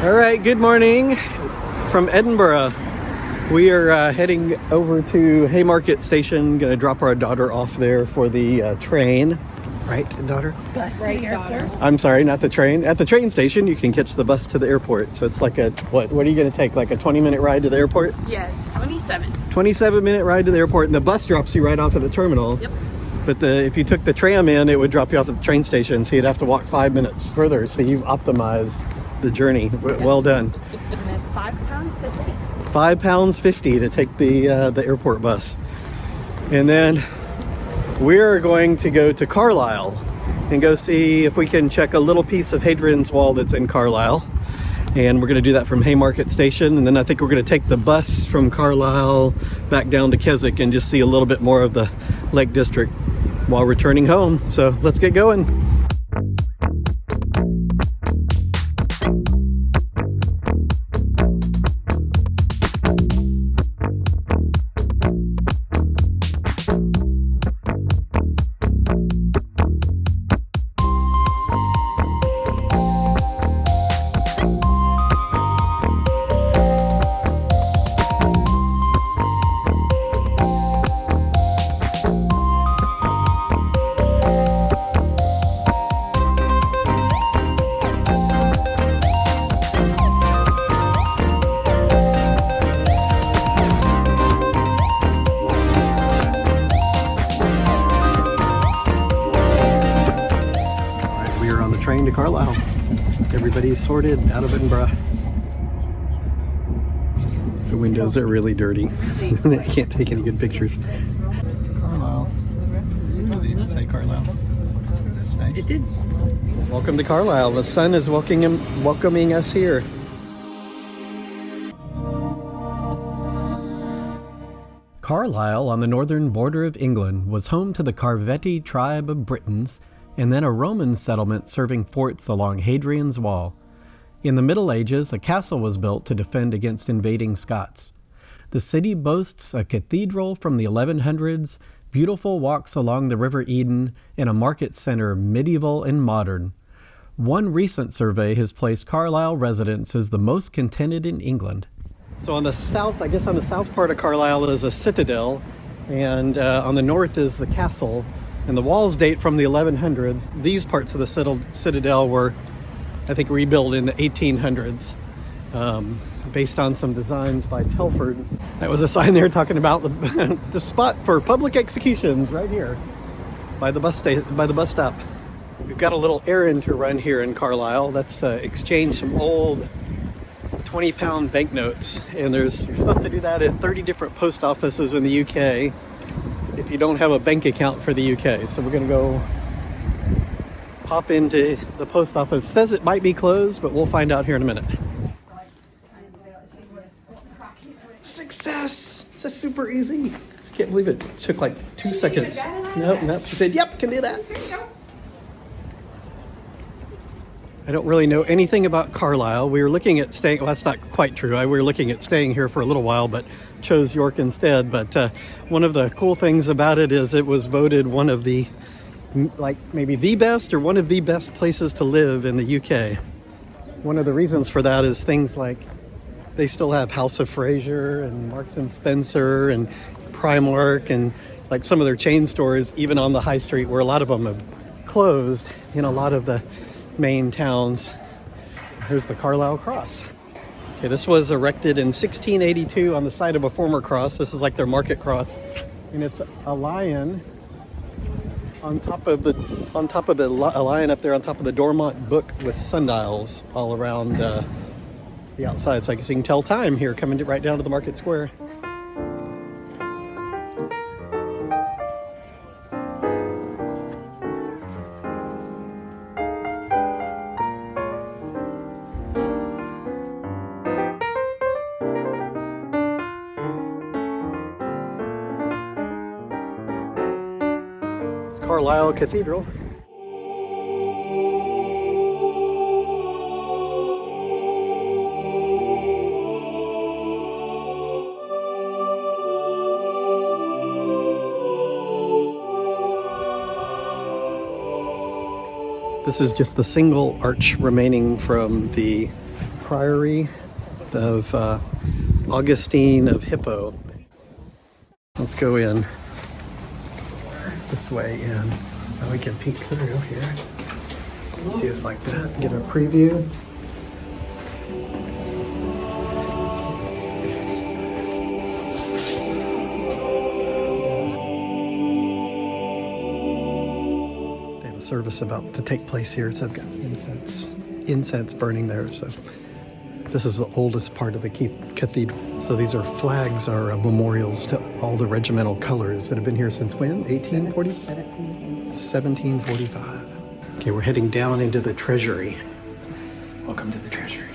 All right, good morning from Edinburgh. We are heading over to Haymarket Station. Going to drop our daughter off there for the train. Right, daughter? Bus to the airport. I'm sorry, not the train. At the train station, you can catch the bus to the airport. So it's like a, what are you going to take? Like a 20-minute ride to the airport? Yeah, it's 27. 27-minute ride to the airport, and the bus drops you right off at the terminal. Yep. But if you took the tram in, it would drop you off at the train station, so you'd have to walk 5 minutes further. So you've optimized the journey. Well done. And that's £5.50. £5.50 to take the airport bus. And then we're going to go to Carlisle and go see if we can check a little piece of Hadrian's wall that's in Carlisle. And we're going to do that from Haymarket Station. And then I think we're going to take the bus from Carlisle back down to Keswick and just see a little bit more of the Lake District while returning home. So let's get going. Train to Carlisle. Everybody's sorted out of Edinburgh. The windows are really dirty. I can't take any good pictures. Carlisle. Does it even say Carlisle? That's nice. It did. Welcome to Carlisle. The sun is welcoming us here. Carlisle, on the northern border of England, was home to the Carvetti tribe of Britons, and then a Roman settlement serving forts along Hadrian's Wall. In the Middle Ages, a castle was built to defend against invading Scots. The city boasts a cathedral from the 1100s, beautiful walks along the River Eden, and a market center medieval and modern. One recent survey has placed Carlisle residents as the most contented in England. So on the south, I guess on the south part of Carlisle is a citadel, and on the north is the castle. And the walls date from the 1100s. These parts of the citadel were, I think, rebuilt in the 1800s, based on some designs by Telford. That was a sign there talking about the spot for public executions right here by the bus stop. We've got a little errand to run here in Carlisle. That's exchange some old 20-pound banknotes, and you're supposed to do that at 30 different post offices in the UK. If you don't have a bank account for the UK. So we're going to go pop into the post office. It says it might be closed, but we'll find out here in a minute. Success! That's super easy. I can't believe it took like 2 seconds. Nope. She said, yep, can do that. I don't really know anything about Carlisle. We were looking at staying, well, that's not quite true. We were looking at staying here for a little while, but chose York instead. But one of the cool things about it is it was voted one of the, like maybe the best or one of the best places to live in the UK. One of the reasons for that is things like they still have House of Fraser and Marks and Spencer and Primark and like some of their chain stores, even on the high street, where a lot of them have closed in a lot of the main towns. Here's the Carlisle Cross. Okay, this was erected in 1682 on the site of a former cross. This is like their market cross, and it's a lion on top of the a lion up there on top of the Dormont book with sundials all around the outside, so I guess you can tell time here coming right down to the market square. Carlisle Cathedral. This is just the single arch remaining from the Priory of Augustine of Hippo. Let's go in this way in. And we can peek through here. Do it like that. Get a preview. They have a service about to take place here, so I've got incense burning there. So this is the oldest part of the cathedral. So these are flags, are memorials to all the regimental colors that have been here since when? 1840? 1745. Okay, we're heading down into the treasury. Welcome to the treasury.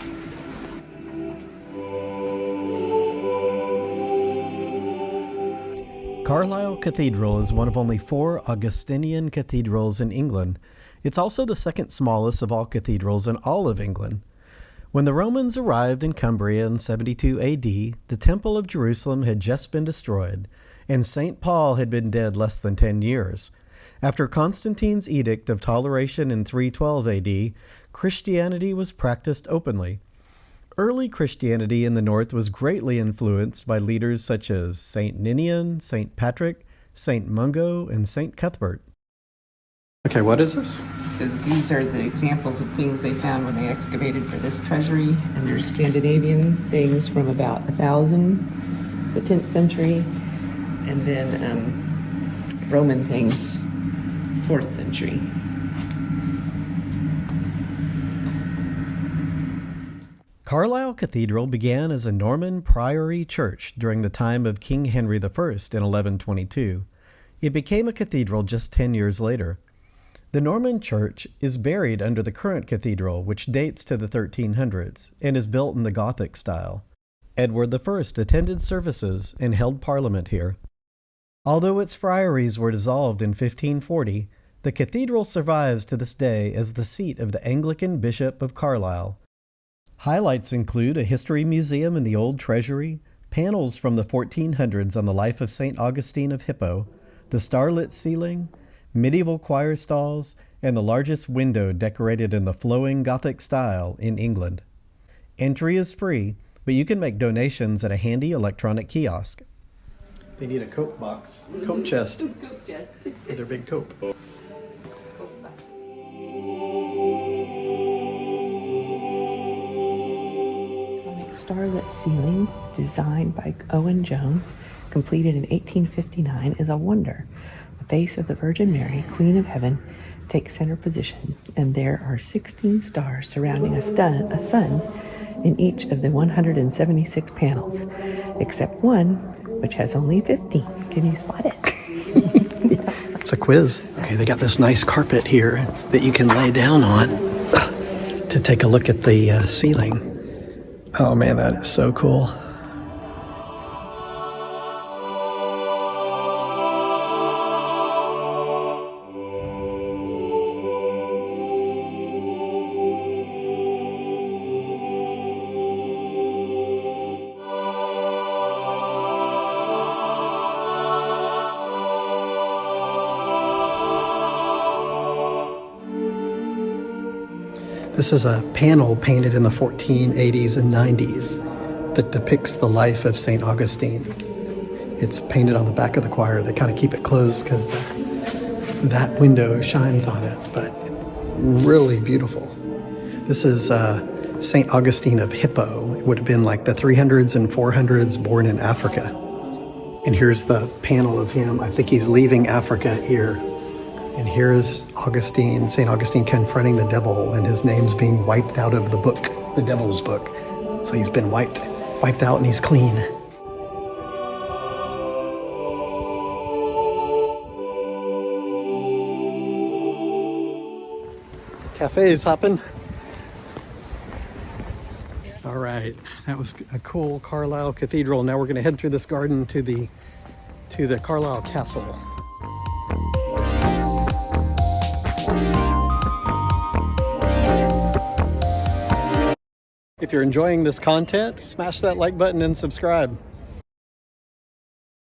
Carlisle Cathedral is one of only 4 Augustinian cathedrals in England. It's also the second smallest of all cathedrals in all of England. When the Romans arrived in Cumbria in 72 AD, the Temple of Jerusalem had just been destroyed, and St. Paul had been dead less than 10 years. After Constantine's edict of toleration in 312 AD, Christianity was practiced openly. Early Christianity in the north was greatly influenced by leaders such as St. Ninian, St. Patrick, St. Mungo, and St. Cuthbert. Okay, what is this? So these are the examples of things they found when they excavated for this treasury, and there's Scandinavian things from about 1000, the 10th century, and then Roman things, 4th century. Carlisle Cathedral began as a Norman priory church during the time of King Henry I in 1122. It became a cathedral just 10 years later. The Norman church is buried under the current cathedral, which dates to the 1300s and is built in the Gothic style. Edward I attended services and held parliament here. Although its friaries were dissolved in 1540, the cathedral survives to this day as the seat of the Anglican Bishop of Carlisle. Highlights include a history museum in the old treasury, panels from the 1400s on the life of St. Augustine of Hippo, the starlit ceiling, medieval choir stalls, and the largest window decorated in the flowing Gothic style in England. Entry is free, but you can make donations at a handy electronic kiosk. They need a coat box, coat chest, for their big coat. Starlit ceiling, designed by Owen Jones, completed in 1859, is a wonder. The face of the Virgin Mary, Queen of Heaven, takes center position, and there are 16 stars surrounding a sun in each of the 176 panels, except one, which has only 15. Can you spot it? It's a quiz. Okay, they got this nice carpet here that you can lay down on to take a look at the ceiling. Oh man, that is so cool. This is a panel painted in the 1480s and 90s that depicts the life of St. Augustine. It's painted on the back of the choir. They kind of keep it closed because that window shines on it, but really beautiful. This is St. Augustine of Hippo. It would have been like the 300s and 400s, born in Africa. And here's the panel of him. I think he's leaving Africa here. And here's Augustine, St. Augustine confronting the devil, and his name's being wiped out of the book, the devil's book. So he's been wiped out and he's clean. Cafe's hopping. All right, that was a cool Carlisle Cathedral. Now we're gonna head through this garden to the Carlisle Castle. If you're enjoying this content, smash that like button and subscribe.